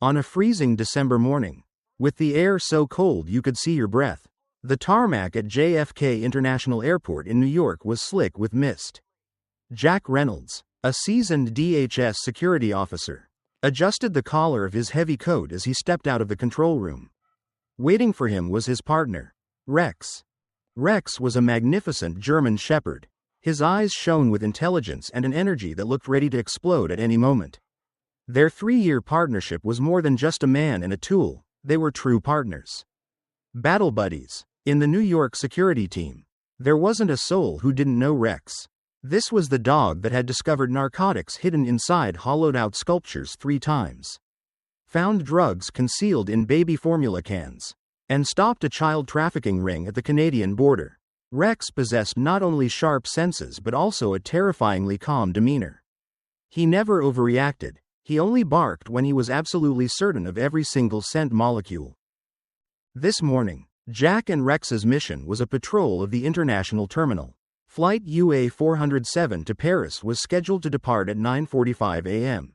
On a freezing December morning, with the air so cold you could see your breath, the tarmac at JFK International Airport in New York was slick with mist. Jack Reynolds, a seasoned DHS security officer, adjusted the collar of his heavy coat as he stepped out of the control room. Waiting for him was his partner, Rex. Rex was a magnificent German shepherd. His eyes shone with intelligence and an energy that looked ready to explode at any moment. Their 3-year partnership was more than just a man and a tool, they were true partners. Battle buddies. In the New York security team, there wasn't a soul who didn't know Rex. This was the dog that had discovered narcotics hidden inside hollowed-out sculptures 3 times, found drugs concealed in baby formula cans, and stopped a child trafficking ring at the Canadian border. Rex possessed not only sharp senses but also a terrifyingly calm demeanor. He never overreacted, he only barked when he was absolutely certain of every single scent molecule. This morning, Jack and Rex's mission was a patrol of the international terminal. Flight UA407 to Paris was scheduled to depart at 9:45 a.m.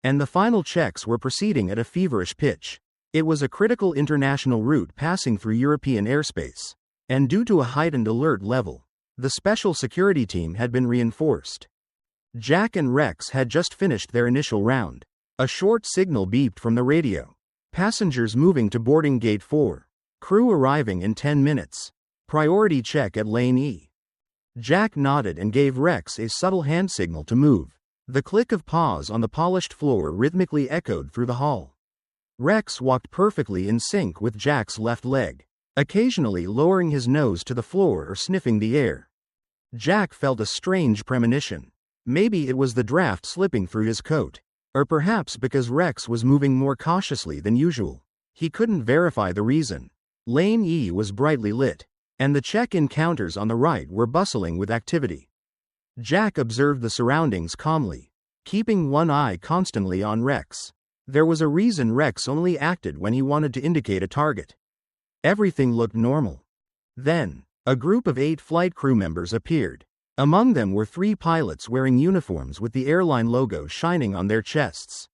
And the final checks were proceeding at a feverish pitch. It was a critical international route passing through European airspace, and due to a heightened alert level, the special security team had been reinforced. Jack and Rex had just finished their initial round. A short signal beeped from the radio. Passengers moving to boarding gate 4. Crew arriving in 10 minutes. Priority check at lane E. Jack nodded and gave Rex a subtle hand signal to move. The click of paws on the polished floor rhythmically echoed through the hall. Rex walked perfectly in sync with Jack's left leg, occasionally lowering his nose to the floor or sniffing the air. Jack felt a strange premonition. Maybe it was the draft slipping through his coat, or perhaps because Rex was moving more cautiously than usual. He couldn't verify the reason. Lane E was brightly lit, and the check-in counters on the right were bustling with activity. Jack observed the surroundings calmly, keeping one eye constantly on Rex. There was a reason Rex only acted when he wanted to indicate a target. Everything looked normal. Then, a group of 8 flight crew members appeared. Among them were 3 pilots wearing uniforms with the airline logo shining on their chests.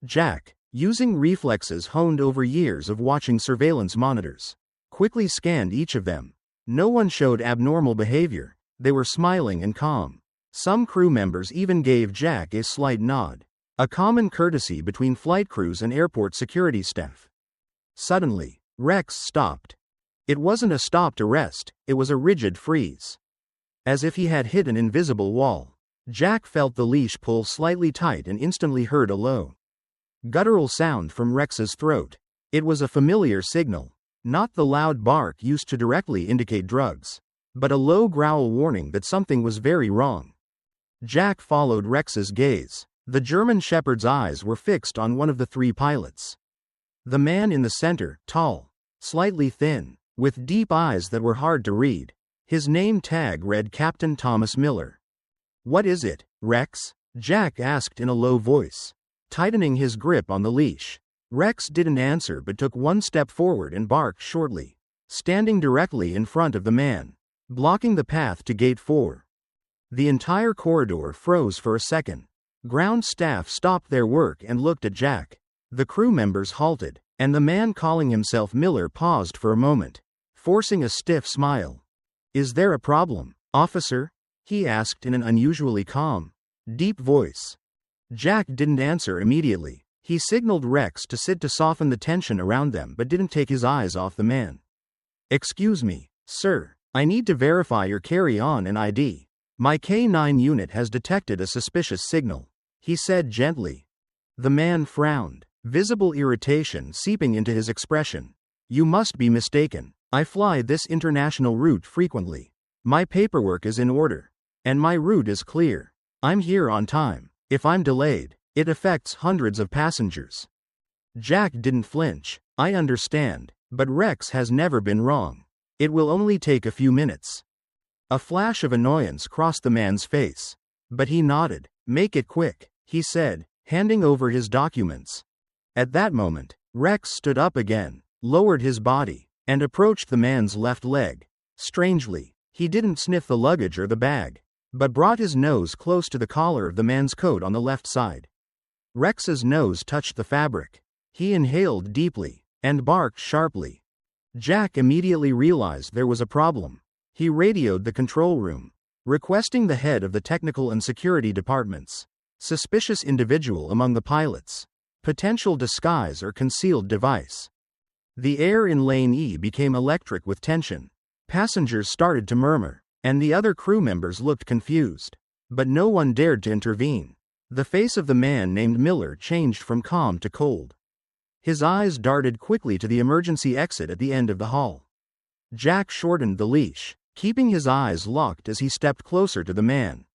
Jack, using reflexes honed over years of watching surveillance monitors, quickly scanned each of them. No one showed abnormal behavior, they were smiling and calm. Some crew members even gave Jack a slight nod, a common courtesy between flight crews and airport security staff. Suddenly, Rex stopped. It wasn't a stop to rest, it was a rigid freeze. As if he had hit an invisible wall. Jack felt the leash pull slightly tight and instantly heard a low, guttural sound from Rex's throat. It was a familiar signal, not the loud bark used to directly indicate drugs, but a low growl warning that something was very wrong. Jack followed Rex's gaze. The German shepherd's eyes were fixed on one of the 3 pilots. The man in the center, tall, slightly thin, with deep eyes that were hard to read. His name tag read Captain Thomas Miller. "What is it, Rex?" Jack asked in a low voice, tightening his grip on the leash. Rex didn't answer but took one step forward and barked shortly, standing directly in front of the man, blocking the path to gate 4. The entire corridor froze for a second. Ground staff stopped their work and looked at Jack. The crew members halted, and the man calling himself Miller paused for a moment, forcing a stiff smile. "Is there a problem, officer?" he asked in an unusually calm, deep voice. Jack didn't answer immediately. He signaled Rex to sit to soften the tension around them but didn't take his eyes off the man. "Excuse me, sir, I need to verify your carry-on and ID. My K9 unit has detected a suspicious signal," he said gently. The man frowned, visible irritation seeping into his expression. "You must be mistaken. I fly this international route frequently. My paperwork is in order, and my route is clear. I'm here on time. If I'm delayed, it affects hundreds of passengers." Jack didn't flinch. "I understand, but Rex has never been wrong. It will only take a few minutes." A flash of annoyance crossed the man's face, but he nodded. "Make it quick," he said, handing over his documents. At that moment, Rex stood up again, lowered his body, and approached the man's left leg. Strangely, he didn't sniff the luggage or the bag, but brought his nose close to the collar of the man's coat on the left side. Rex's nose touched the fabric. He inhaled deeply and barked sharply. Jack immediately realized there was a problem. He radioed the control room, requesting the head of the technical and security departments. Suspicious individual among the pilots. Potential disguise or concealed device. The air in Lane E became electric with tension. Passengers started to murmur, and the other crew members looked confused. But no one dared to intervene. The face of the man named Miller changed from calm to cold. His eyes darted quickly to the emergency exit at the end of the hall. Jack shortened the leash, keeping his eyes locked as he stepped closer to the man.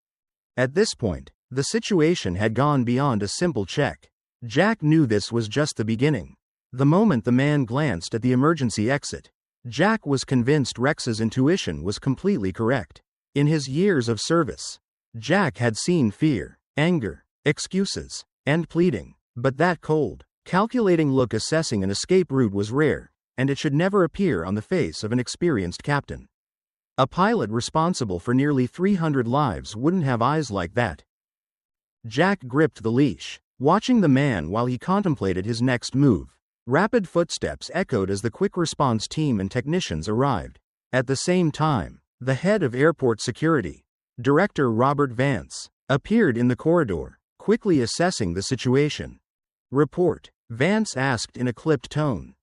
At this point, the situation had gone beyond a simple check. Jack knew this was just the beginning. The moment the man glanced at the emergency exit, Jack was convinced Rex's intuition was completely correct. In his years of service, Jack had seen fear, anger, excuses, and pleading, but that cold, calculating look assessing an escape route was rare, and it should never appear on the face of an experienced captain. A pilot responsible for nearly 300 lives wouldn't have eyes like that. Jack gripped the leash, watching the man while he contemplated his next move. Rapid footsteps echoed as the quick response team and technicians arrived. At the same time, the head of airport security, Director Robert Vance, appeared in the corridor, quickly assessing the situation. "Report," Vance asked in a clipped tone.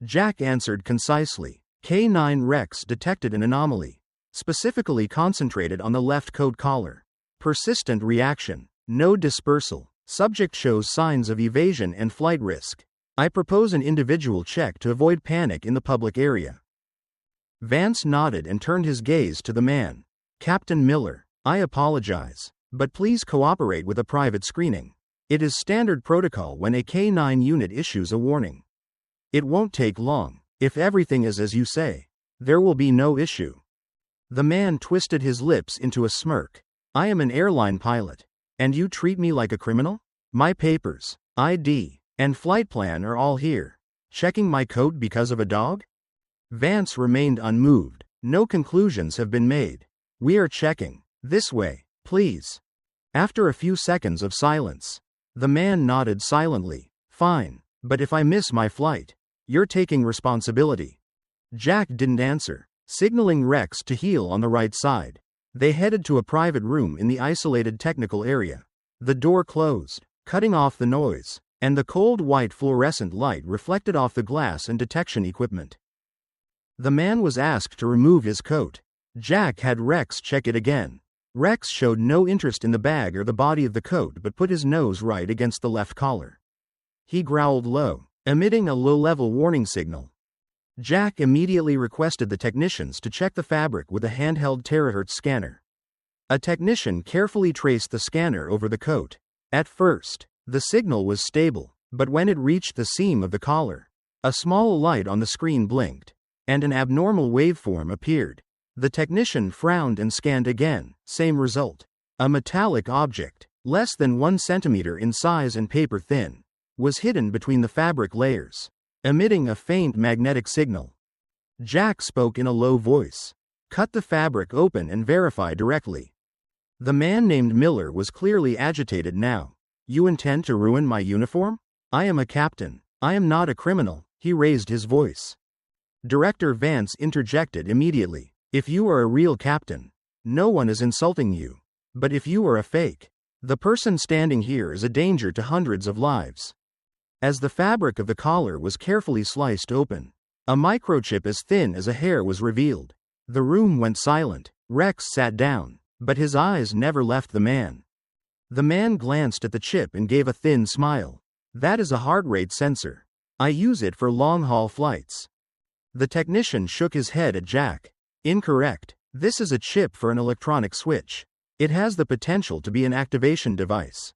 Jack answered concisely. K9 Rex detected an anomaly, specifically concentrated on the left coat collar. Persistent reaction, no dispersal. Subject shows signs of evasion and flight risk. I propose an individual check to avoid panic in the public area. Vance nodded and turned his gaze to the man. "Captain Miller, I apologize, but please cooperate with a private screening. It is standard protocol when a K9 unit issues a warning. It won't take long. If everything is as you say, there will be no issue." The man twisted his lips into a smirk. "I am an airline pilot, and you treat me like a criminal? My papers, ID, and flight plan are all here. Checking my coat because of a dog?" Vance remained unmoved. "No conclusions have been made. We are checking. This way, please." After a few seconds of silence, the man nodded silently. "Fine, but if I miss my flight, you're taking responsibility." Jack didn't answer, signaling Rex to heel on the right side. They headed to a private room in the isolated technical area. The door closed, cutting off the noise, and the cold white fluorescent light reflected off the glass and detection equipment. The man was asked to remove his coat. Jack had Rex check it again. Rex showed no interest in the bag or the body of the coat but put his nose right against the left collar. He growled low, emitting a low-level warning signal. Jack immediately requested the technicians to check the fabric with a handheld terahertz scanner. A technician carefully traced the scanner over the coat. At first, the signal was stable, but when it reached the seam of the collar, a small light on the screen blinked, and an abnormal waveform appeared. The technician frowned and scanned again, same result. A metallic object, less than 1 centimeter in size and paper thin, was hidden between the fabric layers, emitting a faint magnetic signal. Jack spoke in a low voice. "Cut the fabric open and verify directly." The man named Miller was clearly agitated now. "You intend to ruin my uniform? I am a captain. I am not a criminal." He raised his voice. Director Vance interjected immediately. "If you are a real captain, no one is insulting you. But if you are a fake, the person standing here is a danger to hundreds of lives." As the fabric of the collar was carefully sliced open, a microchip as thin as a hair was revealed. The room went silent. Rex sat down, but his eyes never left the man. The man glanced at the chip and gave a thin smile. "That is a heart rate sensor. I use it for long-haul flights." The technician shook his head at Jack. "Incorrect. This is a chip for an electronic switch. It has the potential to be an activation device."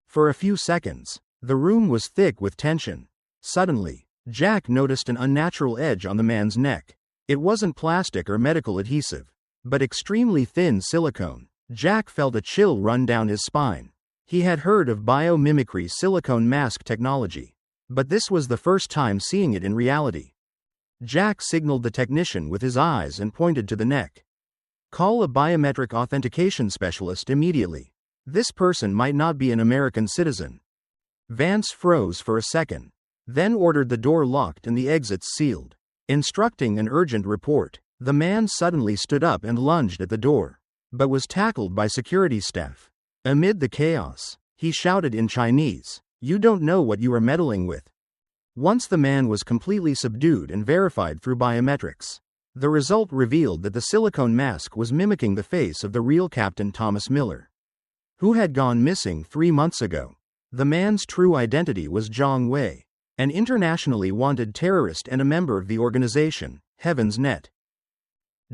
For a few seconds, the room was thick with tension. Suddenly, Jack noticed an unnatural edge on the man's neck. It wasn't plastic or medical adhesive, but extremely thin silicone. Jack felt a chill run down his spine. He had heard of biomimicry silicone mask technology, but this was the first time seeing it in reality. Jack signaled the technician with his eyes and pointed to the neck. "Call a biometric authentication specialist immediately. This person might not be an American citizen." Vance froze for a second. then ordered the door locked and the exits sealed. Instructing an urgent report, the man suddenly stood up and lunged at the door, but was tackled by security staff. Amid the chaos, he shouted in Chinese, "You don't know what you are meddling with." Once the man was completely subdued and verified through biometrics, the result revealed that the silicone mask was mimicking the face of the real Captain Thomas Miller, who had gone missing 3 months ago. The man's true identity was Zhang Wei, an internationally wanted terrorist and a member of the organization, Heaven's Net.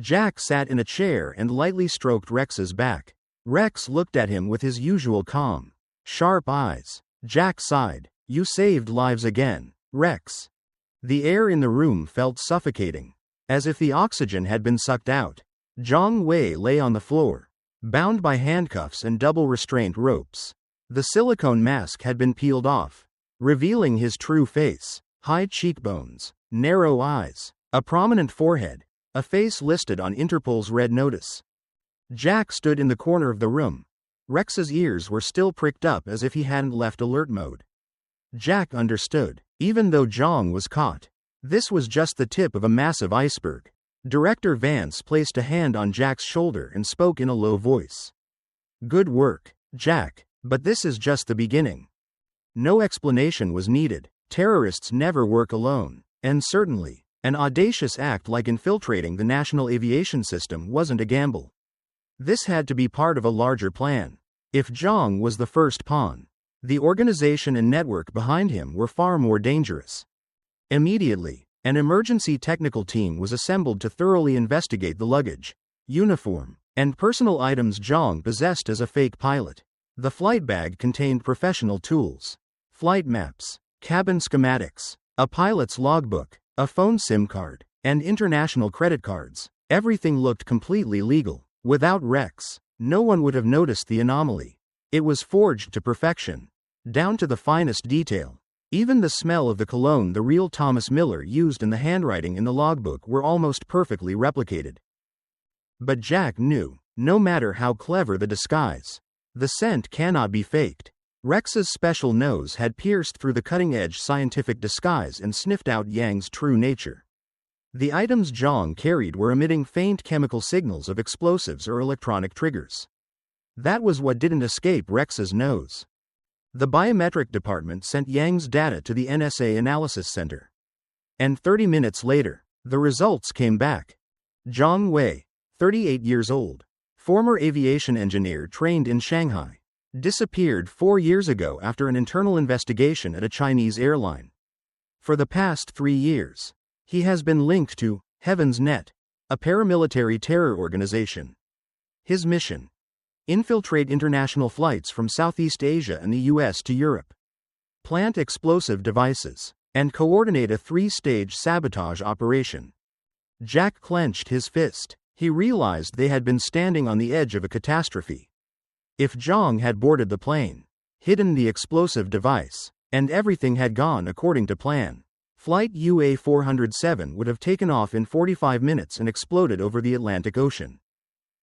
Jack sat in a chair and lightly stroked Rex's back. Rex looked at him with his usual calm, sharp eyes. Jack sighed. "You saved lives again, Rex." The air in the room felt suffocating, as if the oxygen had been sucked out. Zhang Wei lay on the floor, bound by handcuffs and double restraint ropes. The silicone mask had been peeled off, revealing his true face: high cheekbones, narrow eyes, a prominent forehead, a face listed on Interpol's red notice. Jack stood in the corner of the room. Rex's ears were still pricked up as if he hadn't left alert mode. Jack understood. Even though Zhang was caught, this was just the tip of a massive iceberg. Director Vance placed a hand on Jack's shoulder and spoke in a low voice. "Good work, Jack, but this is just the beginning." No explanation was needed. Terrorists never work alone, and certainly, an audacious act like infiltrating the national aviation system wasn't a gamble. This had to be part of a larger plan. If Zhang was the first pawn, the organization and network behind him were far more dangerous. Immediately, an emergency technical team was assembled to thoroughly investigate the luggage, uniform, and personal items Zhang possessed as a fake pilot. The flight bag contained professional tools, flight maps, cabin schematics, a pilot's logbook, a phone SIM card, and international credit cards. Everything looked completely legal. Without Rex, no one would have noticed the anomaly. It was forged to perfection, down to the finest detail. Even the smell of the cologne the real Thomas Miller used and the handwriting in the logbook were almost perfectly replicated. But Jack knew, no matter how clever the disguise, the scent cannot be faked. Rex's special nose had pierced through the cutting-edge scientific disguise and sniffed out Yang's true nature. The items Zhang carried were emitting faint chemical signals of explosives or electronic triggers. That was what didn't escape Rex's nose. The biometric department sent Yang's data to the NSA Analysis Center. And 30 minutes later, the results came back. Zhang Wei, 38 years old, former aviation engineer trained in Shanghai, disappeared 4 years ago after an internal investigation at a Chinese airline. For the past 3 years, he has been linked to Heaven's Net, a paramilitary terror organization. His mission: infiltrate international flights from Southeast Asia and the US to Europe, plant explosive devices, and coordinate a 3-stage sabotage operation. Jack clenched his fist. He realized they had been standing on the edge of a catastrophe. If Zhang had boarded the plane, hidden the explosive device, and everything had gone according to plan, Flight UA407 would have taken off in 45 minutes and exploded over the Atlantic Ocean,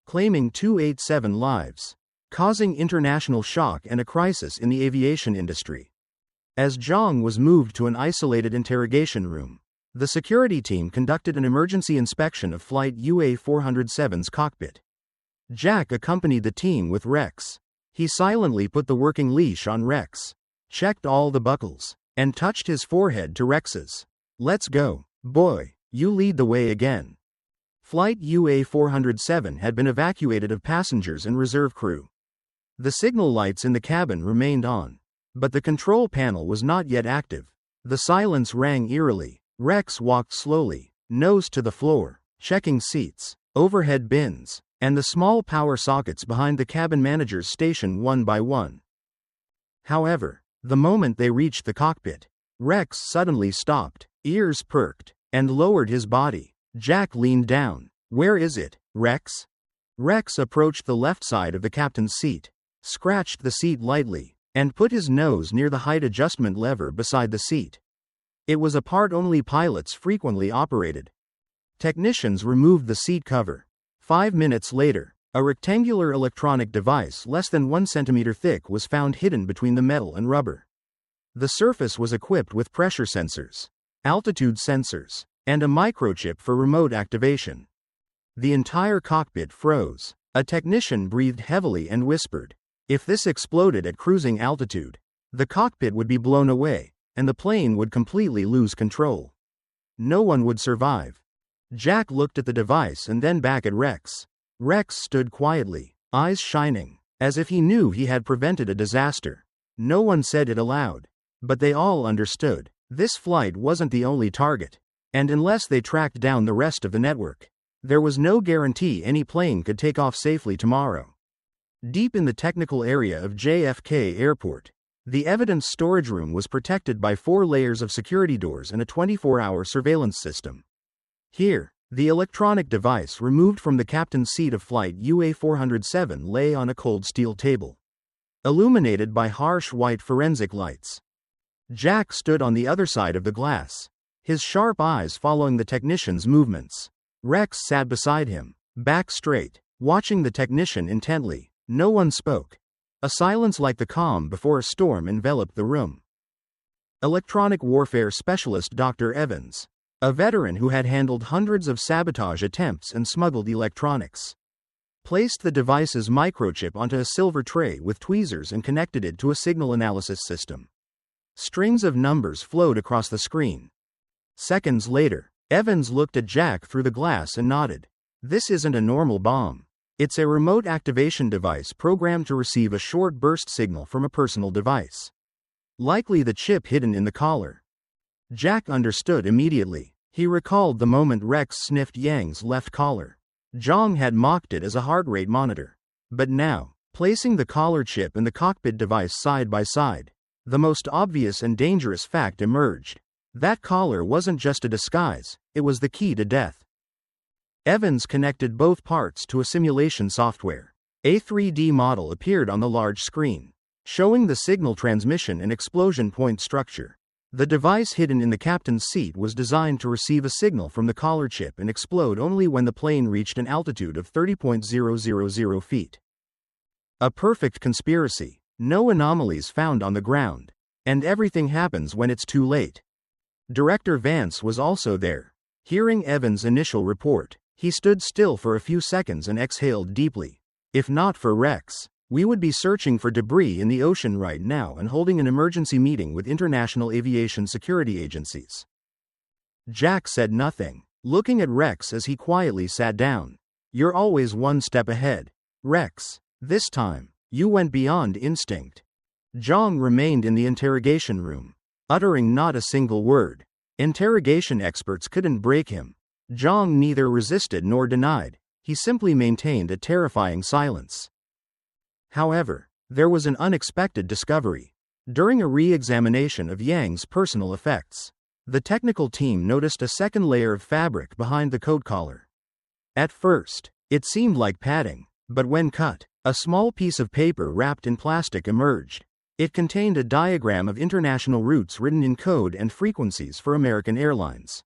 claiming 287 lives, causing international shock and a crisis in the aviation industry. As Zhang was moved to an isolated interrogation room, the security team conducted an emergency inspection of Flight UA407's cockpit. Jack accompanied the team with Rex. He silently put the working leash on Rex, checked all the buckles, and touched his forehead to Rex's. "Let's go, boy, you lead the way again." Flight UA407 had been evacuated of passengers and reserve crew. The signal lights in the cabin remained on, but the control panel was not yet active. The silence rang eerily. Rex walked slowly, nose to the floor, checking seats, overhead bins, and the small power sockets behind the cabin manager's station one by one. However, the moment they reached the cockpit, Rex suddenly stopped, ears perked, and lowered his body. Jack leaned down. "Where is it, Rex?" Rex approached the left side of the captain's seat, scratched the seat lightly, and put his nose near the height adjustment lever beside the seat. It was a part only pilots frequently operated. Technicians removed the seat cover. 5 minutes later, a rectangular electronic device less than 1 centimeter thick was found hidden between the metal and rubber. The surface was equipped with pressure sensors, altitude sensors, and a microchip for remote activation. The entire cockpit froze. A technician breathed heavily and whispered, "If this exploded at cruising altitude, the cockpit would be blown away, and the plane would completely lose control. No one would survive." Jack looked at the device and then back at Rex. Rex stood quietly, eyes shining, as if he knew he had prevented a disaster. No one said it aloud, but they all understood. This flight wasn't the only target, and unless they tracked down the rest of the network, there was no guarantee any plane could take off safely tomorrow. Deep in the technical area of JFK Airport, the evidence storage room was protected by 4 layers of security doors and a 24-hour surveillance system. Here, the electronic device removed from the captain's seat of flight UA407 lay on a cold steel table, illuminated by harsh white forensic lights. Jack stood on the other side of the glass, his sharp eyes following the technician's movements. Rex sat beside him, back straight, watching the technician intently. No one spoke. A silence like the calm before a storm enveloped the room. Electronic warfare specialist Dr. Evans, a veteran who had handled hundreds of sabotage attempts and smuggled electronics, placed the device's microchip onto a silver tray with tweezers and connected it to a signal analysis system. Strings of numbers flowed across the screen. Seconds later, Evans looked at Jack through the glass and nodded. "This isn't a normal bomb. It's a remote activation device programmed to receive a short burst signal from a personal device. Likely the chip hidden in the collar." Jack understood immediately. He recalled the moment Rex sniffed Yang's left collar. Zhang had mocked it as a heart rate monitor. But now, placing the collar chip and the cockpit device side by side, the most obvious and dangerous fact emerged. That collar wasn't just a disguise, it was the key to death. Evans connected both parts to a simulation software. A 3D model appeared on the large screen, showing the signal transmission and explosion point structure. The device hidden in the captain's seat was designed to receive a signal from the collar chip and explode only when the plane reached an altitude of 30.000 feet. A perfect conspiracy. No anomalies found on the ground. And everything happens when it's too late. Director Vance was also there. Hearing Evans' initial report, he stood still for a few seconds and exhaled deeply. "If not for Rex, we would be searching for debris in the ocean right now and holding an emergency meeting with international aviation security agencies." Jack said nothing, looking at Rex as he quietly sat down. "You're always one step ahead, Rex. This time, you went beyond instinct." Zhang remained in the interrogation room, uttering not a single word. Interrogation experts couldn't break him. Zhang neither resisted nor denied. He simply maintained a terrifying silence. However, there was an unexpected discovery. During a re-examination of Yang's personal effects, the technical team noticed a second layer of fabric behind the coat collar. At first, it seemed like padding, but when cut, a small piece of paper wrapped in plastic emerged. It contained a diagram of international routes written in code and frequencies for American Airlines,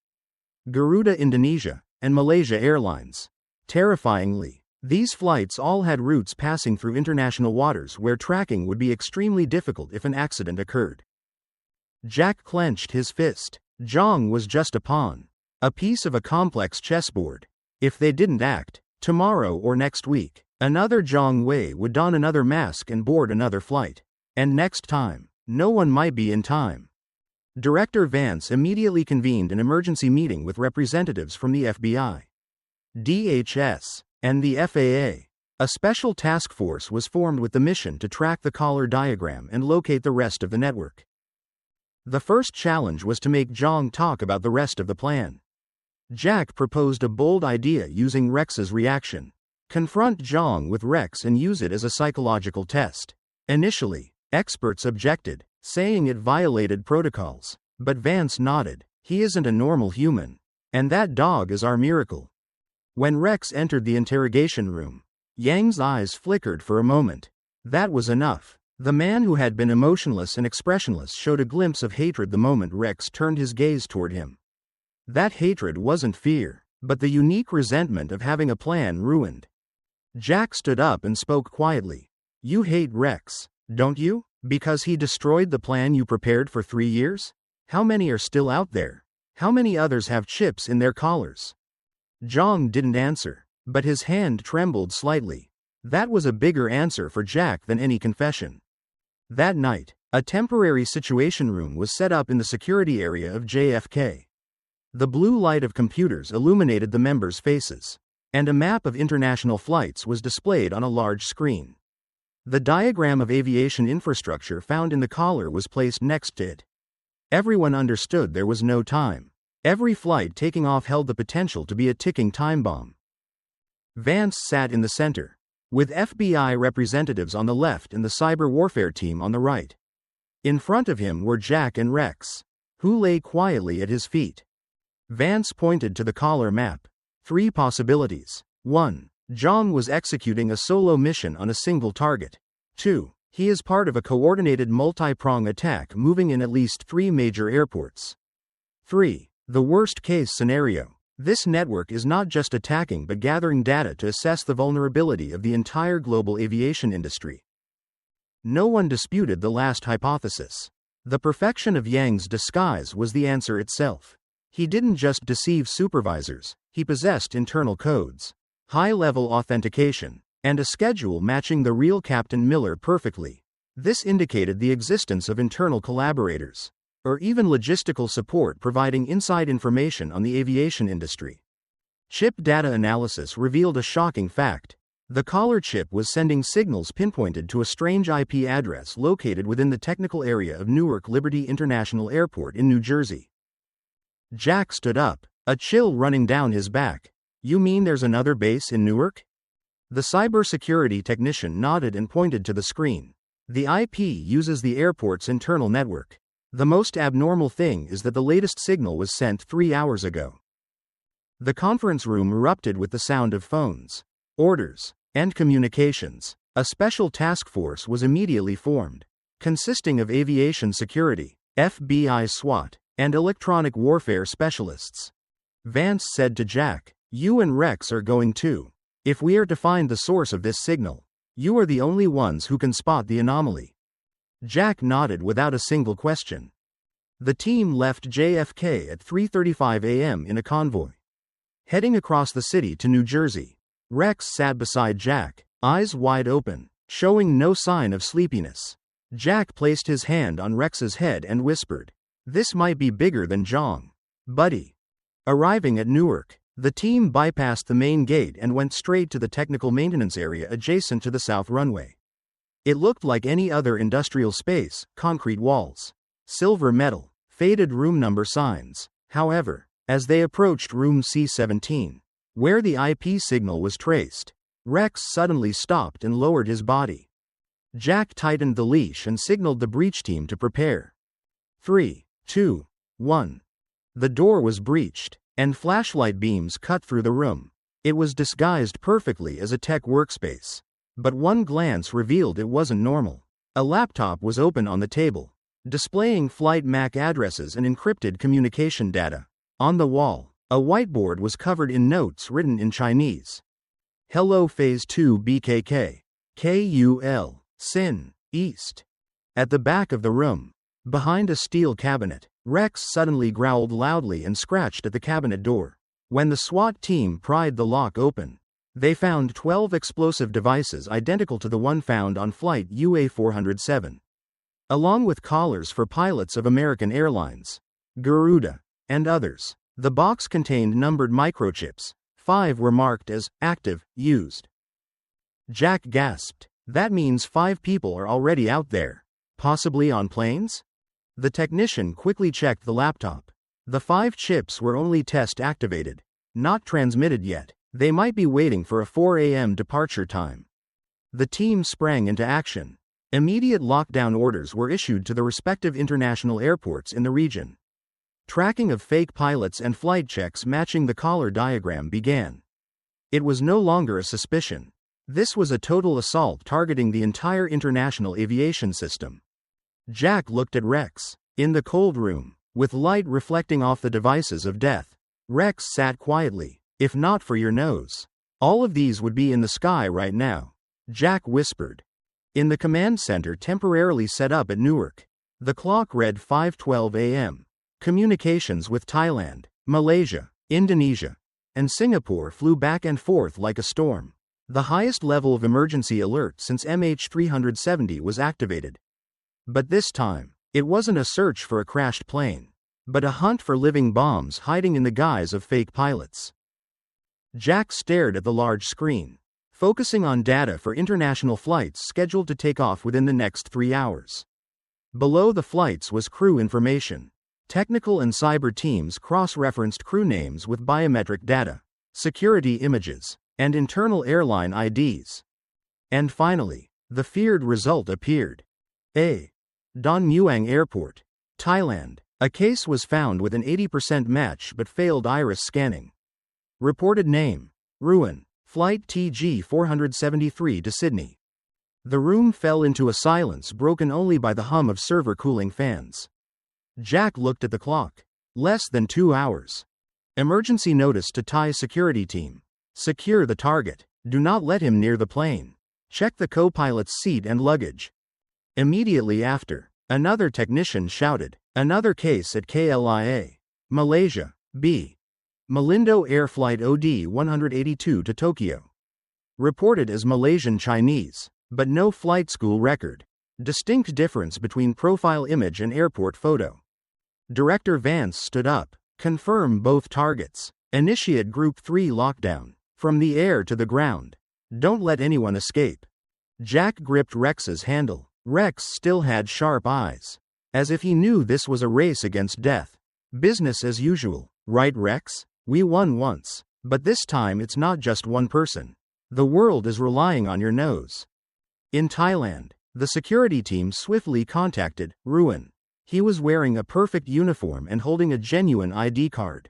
Garuda Indonesia, and Malaysia Airlines. Terrifyingly, these flights all had routes passing through international waters where tracking would be extremely difficult if an accident occurred. Jack clenched his fist. Zhang was just a pawn, a piece of a complex chessboard. If they didn't act, tomorrow or next week, another Zhang Wei would don another mask and board another flight. And next time, no one might be in time. Director Vance immediately convened an emergency meeting with representatives from the FBI, DHS, and the FAA. A special task force was formed with the mission to track the collar diagram and locate the rest of the network. The first challenge was to make Zhang talk about the rest of the plan. Jack proposed a bold idea using Rex's reaction. Confront Zhang with Rex and use it as a psychological test. Initially, experts objected, saying it violated protocols. But Vance nodded. "He isn't a normal human. And that dog is our miracle." When Rex entered the interrogation room, Yang's eyes flickered for a moment. That was enough. The man who had been emotionless and expressionless showed a glimpse of hatred the moment Rex turned his gaze toward him. That hatred wasn't fear, but the unique resentment of having a plan ruined. Jack stood up and spoke quietly. "You hate Rex, don't you?" Because he destroyed the plan you prepared for 3 years? How many are still out there? How many others have chips in their collars? Zhang didn't answer, but his hand trembled slightly. That was a bigger answer for Jack than any confession. That night, a temporary situation room was set up in the security area of JFK. The blue light of computers illuminated the members' faces, and a map of international flights was displayed on a large screen. The diagram of aviation infrastructure found in the collar was placed next to it. Everyone understood there was no time. Every flight taking off held the potential to be a ticking time bomb. Vance sat in the center, with FBI representatives on the left and the cyber warfare team on the right. In front of him were Jack and Rex, who lay quietly at his feet. Vance pointed to the collar map. 3 possibilities. 1. Zhang was executing a solo mission on a single target. 2. He is part of a coordinated multi-prong attack moving in at least 3 major airports. 3. The worst-case scenario. This network is not just attacking but gathering data to assess the vulnerability of the entire global aviation industry. No one disputed the last hypothesis. The perfection of Yang's disguise was the answer itself. He didn't just deceive supervisors, he possessed internal codes, high-level authentication, and a schedule matching the real Captain Miller perfectly. This indicated the existence of internal collaborators, or even logistical support providing inside information on the aviation industry. Chip data analysis revealed a shocking fact. The collar chip was sending signals pinpointed to a strange IP address located within the technical area of Newark Liberty International Airport in New Jersey. Jack stood up, a chill running down his back. You mean there's another base in Newark? The cybersecurity technician nodded and pointed to the screen. The IP uses the airport's internal network. The most abnormal thing is that the latest signal was sent 3 hours ago. The conference room erupted with the sound of phones, orders, and communications. A special task force was immediately formed, consisting of aviation security, FBI SWAT, and electronic warfare specialists. Vance said to Jack, "You and Rex are going too. If we are to find the source of this signal, you are the only ones who can spot the anomaly." Jack nodded without a single question. The team left JFK at 3:35 a.m. in a convoy, heading across the city to New Jersey. Rex sat beside Jack, eyes wide open, showing no sign of sleepiness. Jack placed his hand on Rex's head and whispered, "This might be bigger than Zhang, buddy." Arriving at Newark, the team bypassed the main gate and went straight to the technical maintenance area adjacent to the south runway. It looked like any other industrial space, concrete walls, silver metal, faded room number signs. However, as they approached room C-17, where the IP signal was traced, Rex suddenly stopped and lowered his body. Jack tightened the leash and signaled the breach team to prepare. 3, 2, 1. The door was breached, and flashlight beams cut through the room. It was disguised perfectly as a tech workspace. But one glance revealed it wasn't normal. A laptop was open on the table, displaying flight MAC addresses and encrypted communication data. On the wall, a whiteboard was covered in notes written in Chinese. Hello Phase 2 BKK. KUL. Sin. East. At the back of the room, behind a steel cabinet, Rex suddenly growled loudly and scratched at the cabinet door. When the SWAT team pried the lock open, they found 12 explosive devices identical to the one found on flight UA407, along with collars for pilots of American Airlines, Garuda, and others. The box contained numbered microchips. 5 were marked as active, used. Jack gasped. That means 5 people are already out there, possibly on planes? The technician quickly checked the laptop. The 5 chips were only test activated, not transmitted yet. They might be waiting for a 4 a.m. departure time. The team sprang into action. Immediate lockdown orders were issued to the respective international airports in the region. Tracking of fake pilots and flight checks matching the collar diagram began. It was no longer a suspicion. This was a total assault targeting the entire international aviation system. Jack looked at Rex. In the cold room, with light reflecting off the devices of death, Rex sat quietly. If not for your nose, all of these would be in the sky right now. Jack whispered. in the command center temporarily set up at Newark. The clock read 5:12 a.m. Communications with Thailand, Malaysia, Indonesia, and Singapore flew back and forth like a storm. The highest level of emergency alert since MH370 was activated. But this time, it wasn't a search for a crashed plane, but a hunt for living bombs hiding in the guise of fake pilots. Jack stared at the large screen, focusing on data for international flights scheduled to take off within the next 3 hours. Below the flights was crew information. Technical and cyber teams cross-referenced crew names with biometric data, security images, and internal airline IDs. And finally, the feared result appeared. Don Muang Airport, Thailand. A case was found with an 80% match but failed iris scanning. Reported name: Ruin, Flight TG473 to Sydney. The room fell into a silence broken only by the hum of server cooling fans. Jack looked at the clock. Less than 2 hours. Emergency notice to Thai security team. Secure the target. Do not let him near the plane. Check the co-pilot's seat and luggage. Immediately after, another technician shouted, another case at KLIA, Malaysia, B. Malindo Air Flight OD 182 to Tokyo. Reported as Malaysian Chinese, but no flight school record. Distinct difference between profile image and airport photo. Director Vance stood up. Confirm both targets. Initiate Group 3 lockdown. From the air to the ground. Don't let anyone escape. Jack gripped Rex's handle. Rex still had sharp eyes. As if he knew this was a race against death. Business as usual, right Rex? We won once. But this time it's not just one person. The world is relying on your nose. In Thailand, the security team swiftly contacted Ruin. He was wearing a perfect uniform and holding a genuine ID card.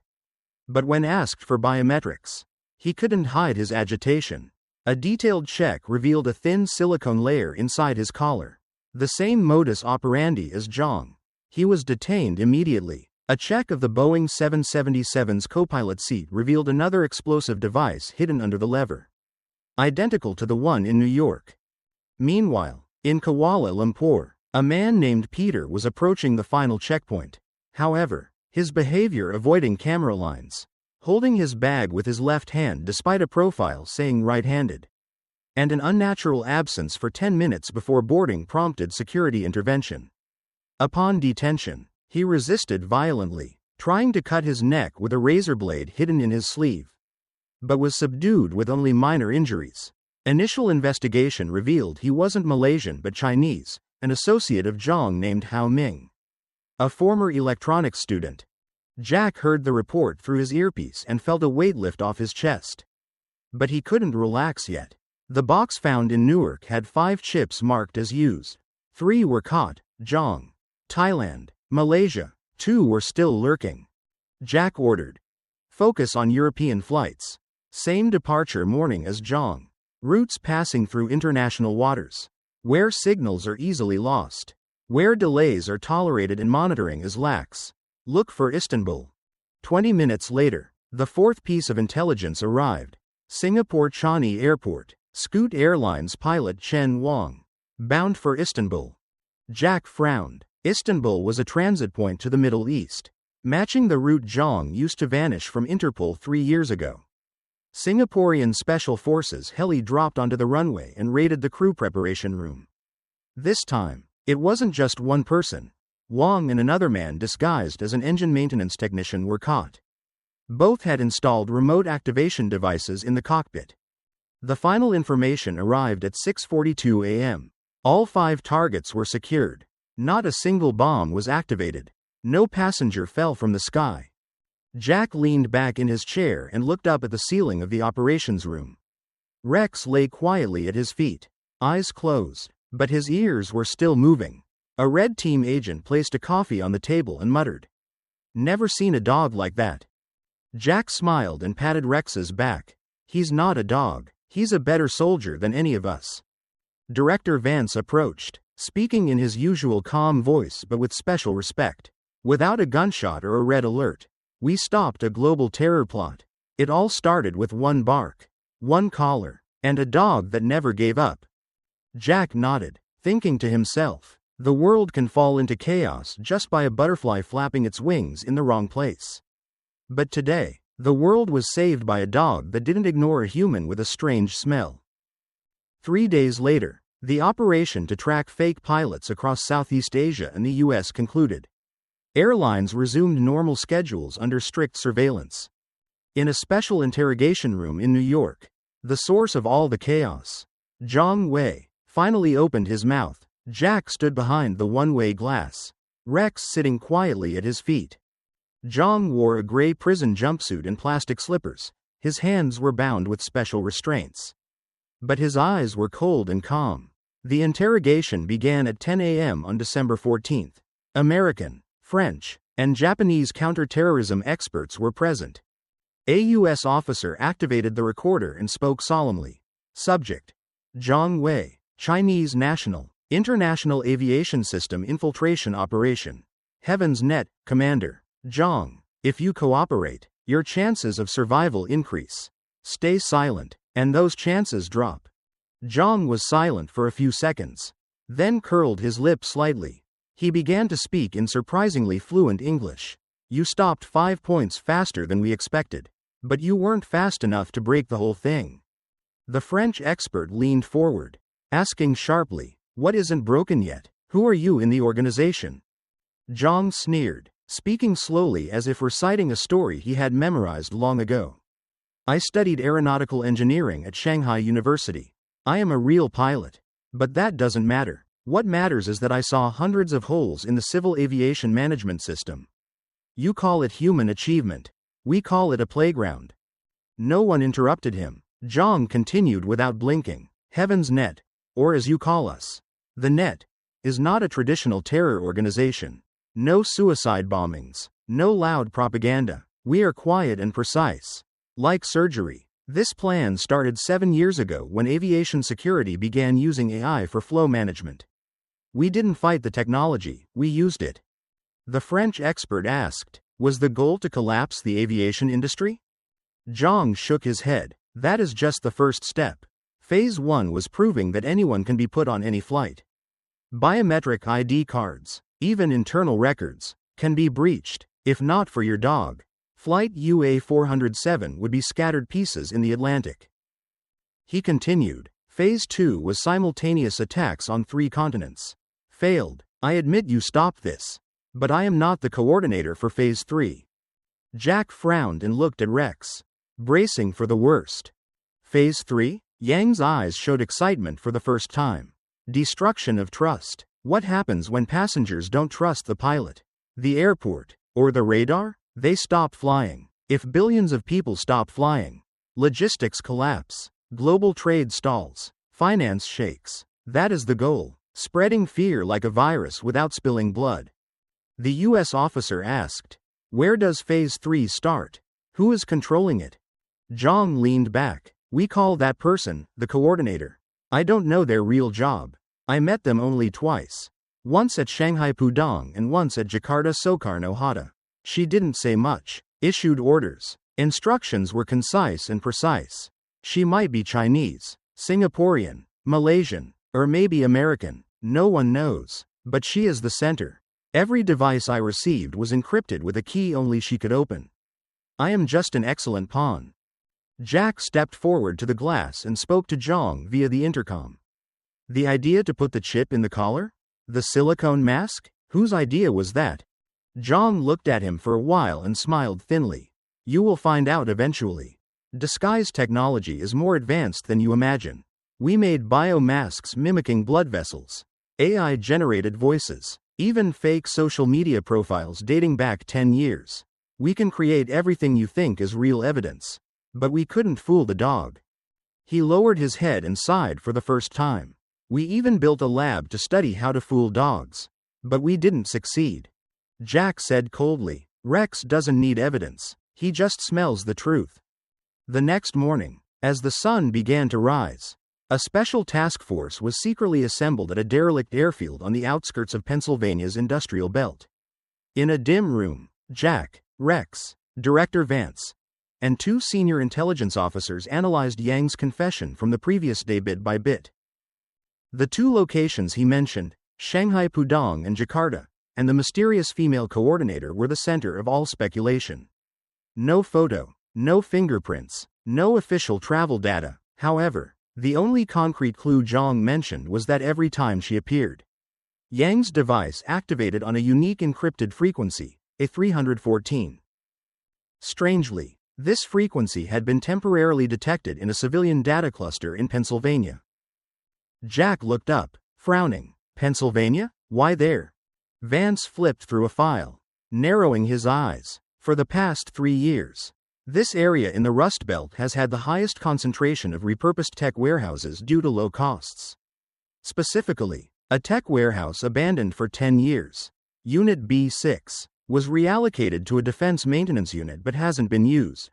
But when asked for biometrics, he couldn't hide his agitation. A detailed check revealed a thin silicone layer inside his collar. The same modus operandi as Zhang. He was detained immediately. A check of the Boeing 777's co-pilot seat revealed another explosive device hidden under the lever. Identical to the one in New York. Meanwhile, in Kuala Lumpur, a man named Peter was approaching the final checkpoint. However, his behavior avoiding camera lines, holding his bag with his left hand despite a profile saying right-handed, and an unnatural absence for 10 minutes before boarding prompted security intervention. Upon detention, he resisted violently, trying to cut his neck with a razor blade hidden in his sleeve, but was subdued with only minor injuries. Initial investigation revealed he wasn't Malaysian but Chinese, an associate of Zhang named Hao Ming, a former electronics student. Jack heard the report through his earpiece and felt a weight lift off his chest. But he couldn't relax yet. The box found in Newark had 5 chips marked as used. 3 were caught, Zhang, Thailand, Malaysia. 2 were still lurking. Jack ordered. Focus on European flights. Same departure morning as Zhang. Routes passing through international waters. Where signals are easily lost. Where delays are tolerated and monitoring is lax. Look for Istanbul. 20 minutes later, the 4th piece of intelligence arrived. Singapore Changi Airport. Scoot Airlines pilot Chen Wang. Bound for Istanbul. Jack frowned. Istanbul was a transit point to the Middle East, matching the route Zhang used to vanish from Interpol 3 years ago. Singaporean Special Forces heli dropped onto the runway and raided the crew preparation room. This time, it wasn't just one person. Wang and another man disguised as an engine maintenance technician were caught. Both had installed remote activation devices in the cockpit. The final information arrived at 6:42 a.m. All 5 targets were secured. Not a single bomb was activated. No passenger fell from the sky. Jack leaned back in his chair and looked up at the ceiling of the operations room. Rex lay quietly at his feet, eyes closed, but his ears were still moving. A red team agent placed a coffee on the table and muttered, "Never seen a dog like that." Jack smiled and patted Rex's back. "He's not a dog. He's a better soldier than any of us." Director Vance approached, speaking in his usual calm voice but with special respect. "Without a gunshot or a red alert, we stopped a global terror plot. It all started with one bark, one collar, and a dog that never gave up." Jack nodded, thinking to himself, the world can fall into chaos just by a butterfly flapping its wings in the wrong place. But today, the world was saved by a dog that didn't ignore a human with a strange smell. 3 days later, the operation to track fake pilots across Southeast Asia and the US concluded. Airlines resumed normal schedules under strict surveillance. In a special interrogation room in New York, the source of all the chaos, Zhang Wei, finally opened his mouth. Jack stood behind the one-way glass, Rex sitting quietly at his feet. Zhang wore a gray prison jumpsuit and plastic slippers. His hands were bound with special restraints. But his eyes were cold and calm. The interrogation began at 10 a.m. on December 14th. American, French, and Japanese counter-terrorism experts were present. A U.S. officer activated the recorder and spoke solemnly. Subject: Zhang Wei, Chinese national, International Aviation System Infiltration Operation. Heaven's Net, Commander. Zhang, if you cooperate, your chances of survival increase. Stay silent, and those chances drop. Zhang was silent for a few seconds, then curled his lip slightly. He began to speak in surprisingly fluent English. You stopped 5 points faster than we expected, but you weren't fast enough to break the whole thing. The French expert leaned forward, asking sharply, what isn't broken yet? Who are you in the organization? Zhang sneered, speaking slowly as if reciting a story he had memorized long ago. I studied aeronautical engineering at Shanghai University. I am a real pilot. But that doesn't matter. What matters is that I saw hundreds of holes in the civil aviation management system. You call it human achievement. We call it a playground. No one interrupted him. Zhang continued without blinking. Heaven's Net, or as you call us, the Net, is not a traditional terror organization. No suicide bombings, no loud propaganda. We are quiet and precise. Like surgery. This plan started 7 years ago when aviation security began using AI for flow management. We didn't fight the technology, we used it. The French expert asked, was the goal to collapse the aviation industry? Zhang shook his head. That is just the first step. Phase 1 was proving that anyone can be put on any flight. Biometric ID cards, even internal records, can be breached. If not for your dog, Flight UA407 would be scattered pieces in the Atlantic. He continued. Phase 2 was simultaneous attacks on 3 continents. Failed. I admit you stopped this. But I am not the coordinator for Phase 3. Jack frowned and looked at Rex, bracing for the worst. Phase 3? Yang's eyes showed excitement for the first time. Destruction of trust. What happens when passengers don't trust the pilot? The airport, or the radar? They stop flying. If billions of people stop flying, logistics collapse, global trade stalls, finance shakes. That is the goal. Spreading fear like a virus without spilling blood. The U.S. officer asked, where does Phase 3 start? Who is controlling it? Zhang leaned back. We call that person the coordinator. I don't know their real job. I met them only twice. Once at Shanghai Pudong and once at Jakarta Soekarno-Hatta. She didn't say much, issued orders. Instructions were concise and precise. She might be Chinese, Singaporean, Malaysian, or maybe American. No one knows. But she is the center. Every device I received was encrypted with a key only she could open. I am just an excellent pawn. Jack stepped forward to the glass and spoke to Zhang via the intercom. The idea to put the chip in the collar? The silicone mask? Whose idea was that? Zhang looked at him for a while and smiled thinly. You will find out eventually. Disguise technology is more advanced than you imagine. We made biomasks mimicking blood vessels, AI-generated voices, even fake social media profiles dating back 10 years. We can create everything you think is real evidence. But we couldn't fool the dog. He lowered his head and sighed for the first time. We even built a lab to study how to fool dogs. But we didn't succeed. Jack said coldly. Rex doesn't need evidence. He just smells the truth. The next morning, as the sun began to rise, a special task force was secretly assembled at a derelict airfield on the outskirts of Pennsylvania's industrial belt. In a dim room, Jack, Rex, Director Vance, and 2 senior intelligence officers analyzed Yang's confession from the previous day bit by bit. The two locations he mentioned, Shanghai Pudong and Jakarta, and the mysterious female coordinator were the center of all speculation. No photo, no fingerprints, no official travel data. However, the only concrete clue Zhang mentioned was that every time she appeared, Yang's device activated on a unique encrypted frequency, A314. Strangely, this frequency had been temporarily detected in a civilian data cluster in Pennsylvania. Jack looked up, frowning. Pennsylvania? Why there? Vance flipped through a file, narrowing his eyes. For the past 3 years, this area in the Rust Belt has had the highest concentration of repurposed tech warehouses due to low costs. Specifically, a tech warehouse abandoned for 10 years, Unit B6, was reallocated to a defense maintenance unit but hasn't been used.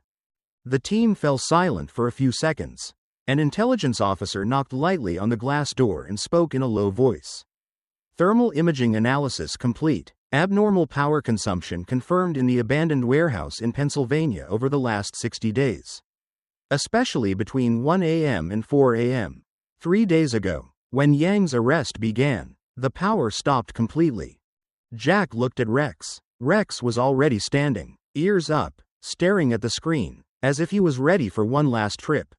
The team fell silent for a few seconds. An intelligence officer knocked lightly on the glass door and spoke in a low voice. Thermal imaging analysis complete. Abnormal power consumption confirmed in the abandoned warehouse in Pennsylvania over the last 60 days. Especially between 1 a.m. and 4 a.m. 3 days ago, when Yang's arrest began, the power stopped completely. Jack looked at Rex. Rex was already standing, ears up, staring at the screen, as if he was ready for one last trip.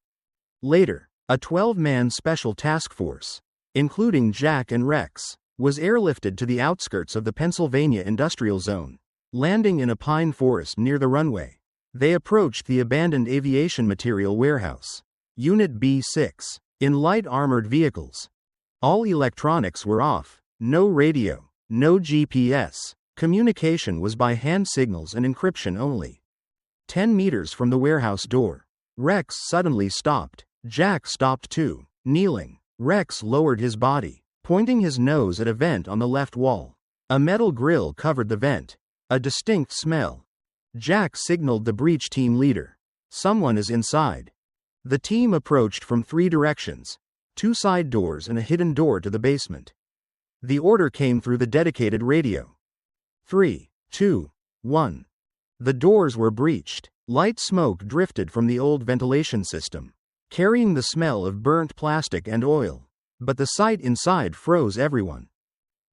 Later, a 12-man special task force, including Jack and Rex, was airlifted to the outskirts of the Pennsylvania Industrial Zone, landing in a pine forest near the runway. They approached the abandoned aviation material warehouse, Unit B6, in light armored vehicles. All electronics were off, no radio, no GPS. Communication was by hand signals and encryption only. 10 meters from the warehouse door, Rex suddenly stopped. Jack stopped too, kneeling. Rex lowered his body, pointing his nose at a vent on the left wall. A metal grill covered the vent. A distinct smell. Jack signaled the breach team leader. Someone is inside. The team approached from 3 directions, 2 side doors and a hidden door to the basement. The order came through the dedicated radio. 3, 2, 1. The doors were breached. Light smoke drifted from the old ventilation system, carrying the smell of burnt plastic and oil. But the sight inside froze everyone.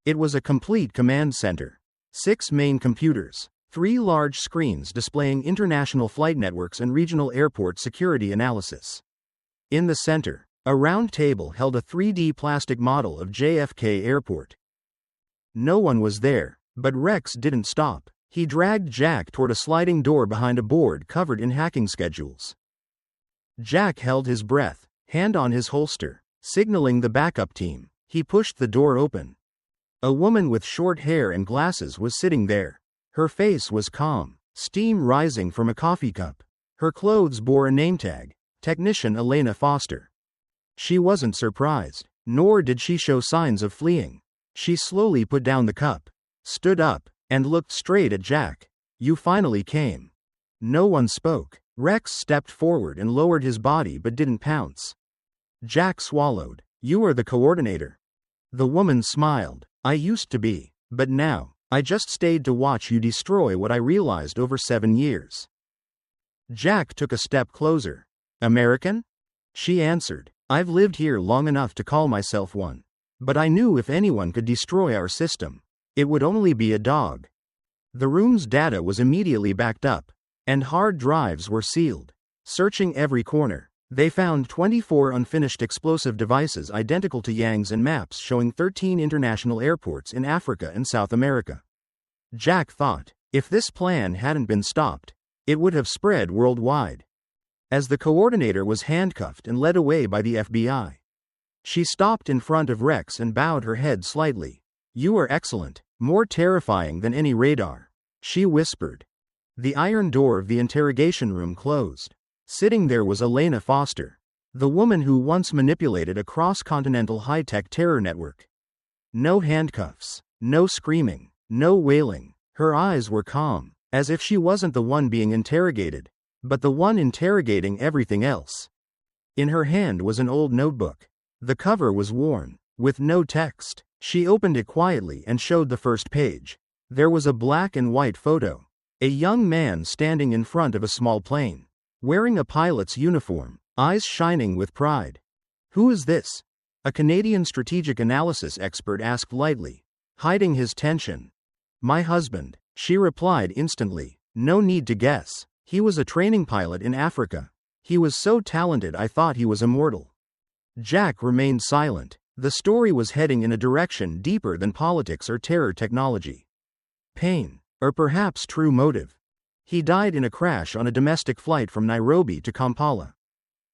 It was a complete command center. 6 main computers, 3 large screens displaying international flight networks and regional airport security analysis. In the center, a round table held a 3D plastic model of JFK Airport. No one was there, but Rex didn't stop. He dragged Jack toward a sliding door behind a board covered in hacking schedules. Jack held his breath, hand on his holster, signaling the backup team. He pushed the door open. A woman with short hair and glasses was sitting there. Her face was calm, steam rising from a coffee cup. Her clothes bore a name tag, Technician Elena Foster. She wasn't surprised, nor did she show signs of fleeing. She slowly put down the cup, stood up, and looked straight at Jack. "You finally came." No one spoke. Rex stepped forward and lowered his body but didn't pounce. Jack swallowed. "You are the coordinator." The woman smiled. "I used to be, but now, I just stayed to watch you destroy what I realized over 7 years." Jack took a step closer. "American?" She answered. "I've lived here long enough to call myself one. But I knew if anyone could destroy our system, it would only be a dog." The room's data was immediately backed up, and hard drives were sealed. Searching every corner, they found 24 unfinished explosive devices identical to Yang's and maps showing 13 international airports in Africa and South America. Jack thought, if this plan hadn't been stopped, it would have spread worldwide. As the coordinator was handcuffed and led away by the FBI, she stopped in front of Rex and bowed her head slightly. "You are excellent, more terrifying than any radar," she whispered. The iron door of the interrogation room closed. Sitting there was Elena Foster, the woman who once manipulated a cross-continental high-tech terror network. No handcuffs, no screaming, no wailing. Her eyes were calm, as if she wasn't the one being interrogated, but the one interrogating everything else. In her hand was an old notebook. The cover was worn, with no text. She opened it quietly and showed the first page. There was a black and white photo. A young man standing in front of a small plane, wearing a pilot's uniform, eyes shining with pride. "Who is this?" A Canadian strategic analysis expert asked lightly, hiding his tension. My husband, she replied instantly. No need to guess. He was a training pilot in Africa. He was so talented I thought he was immortal. Jack remained silent. The story was heading in a direction deeper than politics or terror technology. Pain, or perhaps true motive. He died in a crash on a domestic flight from Nairobi to Kampala.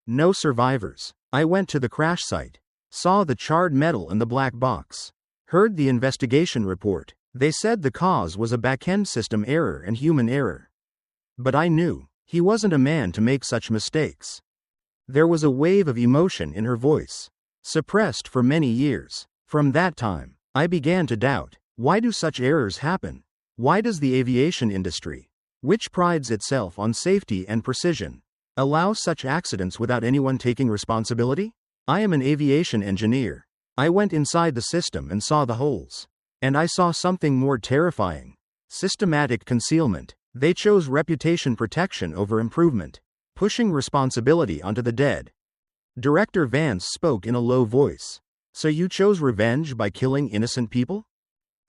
No survivors. I went to the crash site, saw the charred metal and the black box, heard the investigation report. They said the cause was a back-end system error and human error. But I knew, he wasn't a man to make such mistakes. There was a wave of emotion in her voice, suppressed for many years. From that time, I began to doubt, why do such errors happen? Why does the aviation industry, which prides itself on safety and precision, allow such accidents without anyone taking responsibility? I am an aviation engineer. I went inside the system and saw the holes. And I saw something more terrifying. Systematic concealment. They chose reputation protection over improvement, pushing responsibility onto the dead. Director Vance spoke in a low voice. So you chose revenge by killing innocent people?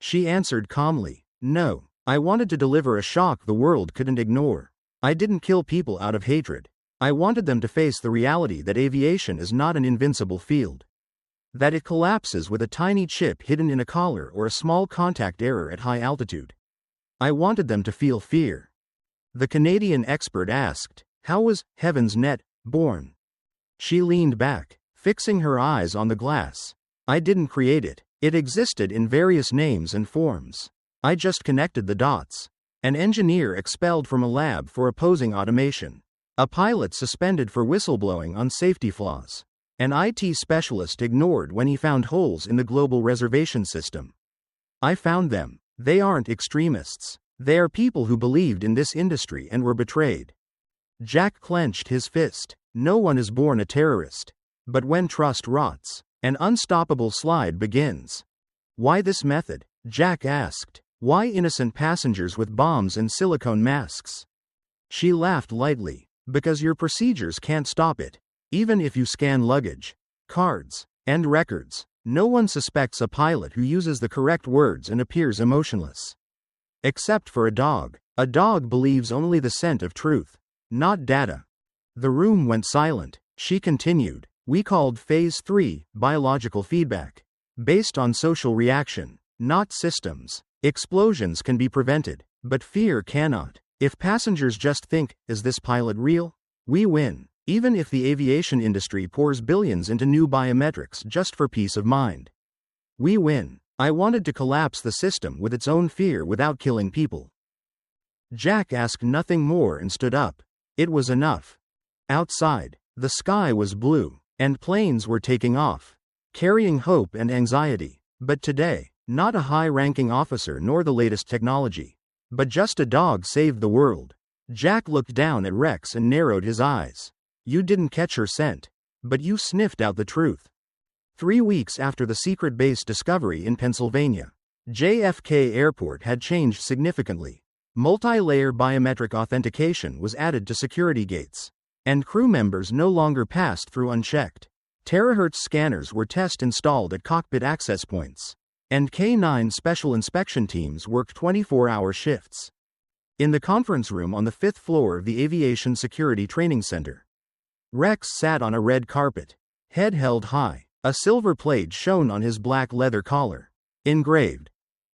She answered calmly, no, I wanted to deliver a shock the world couldn't ignore. I didn't kill people out of hatred. I wanted them to face the reality that aviation is not an invincible field. That it collapses with a tiny chip hidden in a collar or a small contact error at high altitude. I wanted them to feel fear. The Canadian expert asked, how was Heaven's Net born? She leaned back, fixing her eyes on the glass. I didn't create it. It existed in various names and forms. I just connected the dots. An engineer expelled from a lab for opposing automation. A pilot suspended for whistleblowing on safety flaws. An IT specialist ignored when he found holes in the global reservation system. I found them. They aren't extremists. They are people who believed in this industry and were betrayed. Jack clenched his fist. No one is born a terrorist. But when trust rots, an unstoppable slide begins. Why this method? Jack asked. Why innocent passengers with bombs and silicone masks? She laughed lightly. Because your procedures can't stop it. Even if you scan luggage, cards, and records, no one suspects a pilot who uses the correct words and appears emotionless. Except for a dog. A dog believes only the scent of truth, not data. The room went silent. She continued. We called Phase 3 biological feedback. Based on social reaction, not systems. Explosions can be prevented, but fear cannot. If passengers just think, is this pilot real? We win. Even if the aviation industry pours billions into new biometrics just for peace of mind. We win. I wanted to collapse the system with its own fear without killing people. Jack asked nothing more and stood up. It was enough. Outside, the sky was blue, and planes were taking off, carrying hope and anxiety. But today, not a high-ranking officer nor the latest technology, but just a dog saved the world. Jack looked down at Rex and narrowed his eyes. You didn't catch her scent, but you sniffed out the truth. 3 weeks after the secret base discovery in Pennsylvania, JFK Airport had changed significantly. Multi-layer biometric authentication was added to security gates, and crew members no longer passed through unchecked. Terahertz scanners were installed at cockpit access points, and K9 special inspection teams worked 24-hour shifts. In the conference room on the 5th floor of the Aviation Security Training Center, Rex sat on a red carpet, head held high. A silver plate shone on his black leather collar, engraved,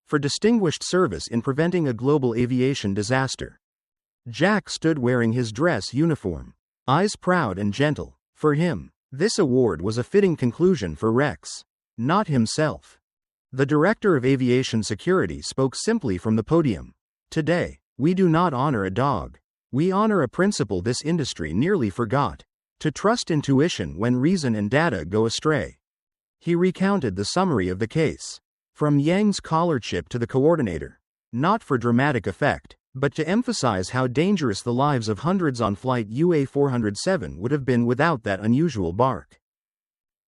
for distinguished service in preventing a global aviation disaster. Jack stood wearing his dress uniform, eyes proud and gentle. For him, this award was a fitting conclusion for Rex, not himself. The director of aviation security spoke simply from the podium. Today, we do not honor a dog. We honor a principle this industry nearly forgot. To trust intuition when reason and data go astray. He recounted the summary of the case. From Yang's collar chip to the coordinator. Not for dramatic effect, but to emphasize how dangerous the lives of hundreds on flight UA407 would have been without that unusual bark.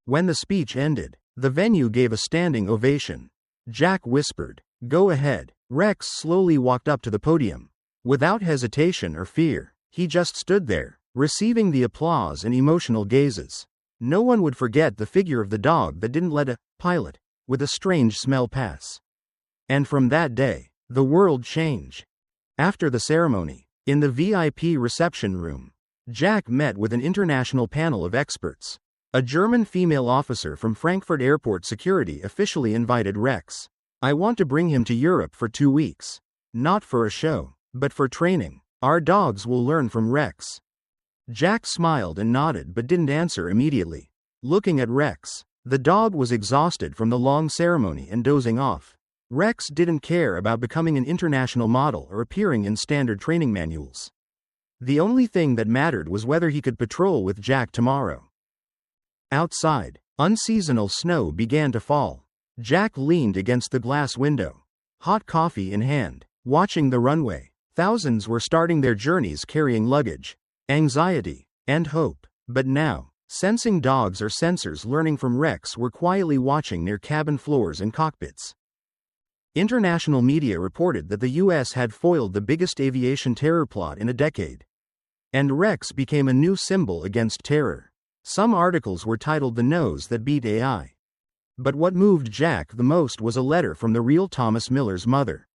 When the speech ended, the venue gave a standing ovation. Jack whispered, "Go ahead." Rex slowly walked up to the podium. Without hesitation or fear, he just stood there, receiving the applause and emotional gazes. No one would forget the figure of the dog that didn't let a pilot with a strange smell pass. And from that day, the world changed. After the ceremony, in the VIP reception room, Jack met with an international panel of experts. A German female officer from Frankfurt Airport security officially invited Rex. I want to bring him to Europe for 2 weeks. Not for a show, but for training. Our dogs will learn from Rex. Jack smiled and nodded but didn't answer immediately. Looking at Rex, the dog was exhausted from the long ceremony and dozing off. Rex didn't care about becoming an international model or appearing in standard training manuals. The only thing that mattered was whether he could patrol with Jack tomorrow. Outside, unseasonal snow began to fall. Jack leaned against the glass window, hot coffee in hand, watching the runway. Thousands were starting their journeys carrying luggage, anxiety, and hope. But now, sensing dogs or sensors learning from Rex were quietly watching near cabin floors and cockpits. International media reported that the US had foiled the biggest aviation terror plot in a decade. And Rex became a new symbol against terror. Some articles were titled "The Nose That Beat AI." But what moved Jack the most was a letter from the real Thomas Miller's mother.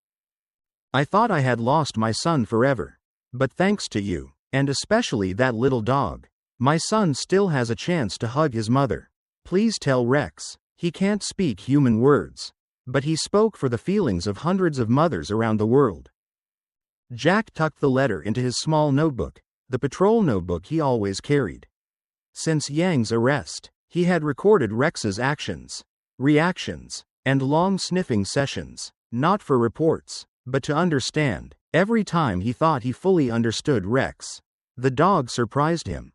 I thought I had lost my son forever. But thanks to you, and especially that little dog, my son still has a chance to hug his mother. Please tell Rex, he can't speak human words. But he spoke for the feelings of hundreds of mothers around the world. Jack tucked the letter into his small notebook, the patrol notebook he always carried. Since Yang's arrest, he had recorded Rex's actions, reactions, and long sniffing sessions, not for reports, but to understand. Every time he thought he fully understood Rex, the dog surprised him.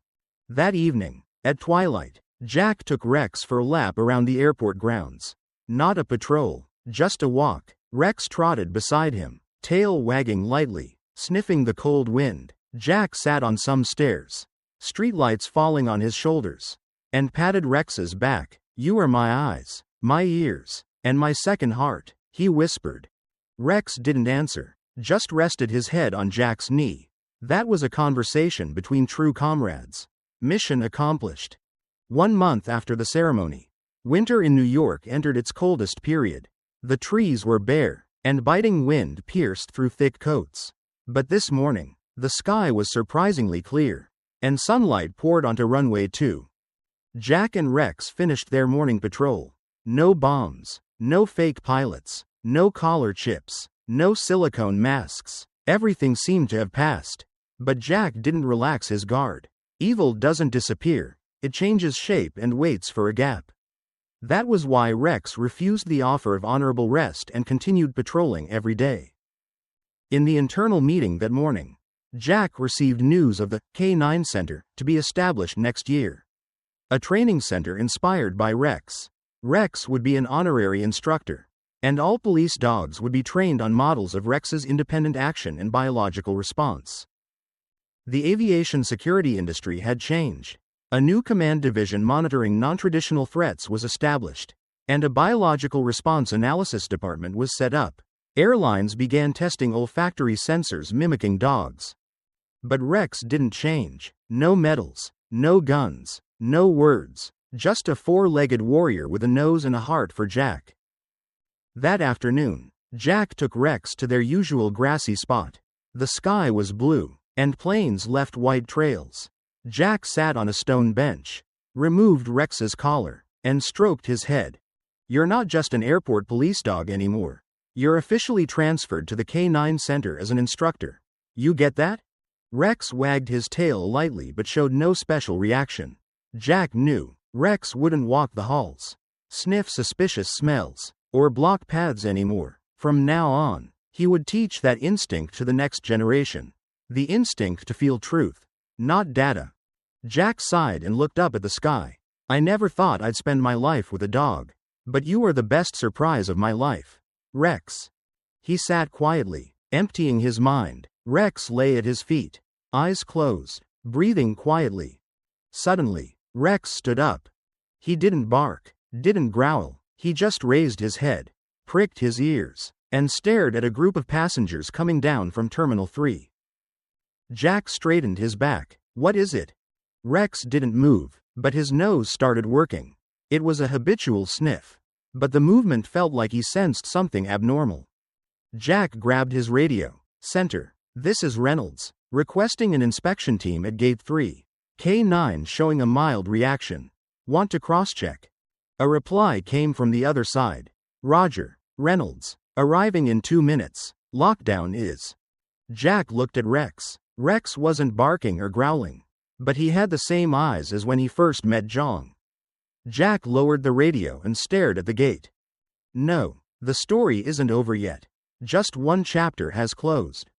That evening, at twilight, Jack took Rex for a lap around the airport grounds. Not a patrol, just a walk. Rex trotted beside him, tail wagging lightly, sniffing the cold wind. Jack sat on some stairs, streetlights falling on his shoulders, and patted Rex's back. You are my eyes, my ears, and my second heart, he whispered. Rex didn't answer, just rested his head on Jack's knee. That was a conversation between true comrades. Mission accomplished. 1 month after the ceremony, winter in New York entered its coldest period. The trees were bare, and biting wind pierced through thick coats. But this morning, the sky was surprisingly clear, and sunlight poured onto runway 2. Jack and Rex finished their morning patrol. No bombs, no fake pilots, no collar chips, no silicone masks. Everything seemed to have passed. But Jack didn't relax his guard. Evil doesn't disappear, it changes shape and waits for a gap. That was why Rex refused the offer of honorable rest and continued patrolling every day. In the internal meeting that morning, Jack received news of the K9 Center to be established next year. A training center inspired by Rex. Rex would be an honorary instructor, and all police dogs would be trained on models of Rex's independent action and biological response. The aviation security industry had changed. A new command division monitoring non-traditional threats was established, and a biological response analysis department was set up. Airlines began testing olfactory sensors mimicking dogs. But Rex didn't change. No medals, no guns, no words, just a 4-legged warrior with a nose and a heart for Jack. That afternoon, Jack took Rex to their usual grassy spot. The sky was blue, and planes left white trails. Jack sat on a stone bench, removed Rex's collar, and stroked his head. You're not just an airport police dog anymore. You're officially transferred to the K9 Center as an instructor. You get that? Rex wagged his tail lightly but showed no special reaction. Jack knew Rex wouldn't walk the halls, sniff suspicious smells, or block paths anymore. From now on, he would teach that instinct to the next generation. The instinct to feel truth, not data. Jack sighed and looked up at the sky. I never thought I'd spend my life with a dog. But you are the best surprise of my life, Rex. He sat quietly, emptying his mind. Rex lay at his feet, eyes closed, breathing quietly. Suddenly, Rex stood up. He didn't bark, didn't growl. He just raised his head, pricked his ears, and stared at a group of passengers coming down from Terminal 3. Jack straightened his back. What is it? Rex didn't move, But his nose started working. It was a habitual sniff. But the movement felt like he sensed something abnormal. Jack grabbed his radio. Center. This is Reynolds. Requesting an inspection team at Gate 3. K9 showing a mild reaction. Want to cross-check? A reply came from the other side. Roger. Reynolds. Arriving in 2 minutes. Lockdown is. Jack looked at Rex. Rex wasn't barking or growling. But he had the same eyes as when he first met Jong. Jack lowered the radio and stared at the gate. No, the story isn't over yet. Just one chapter has closed.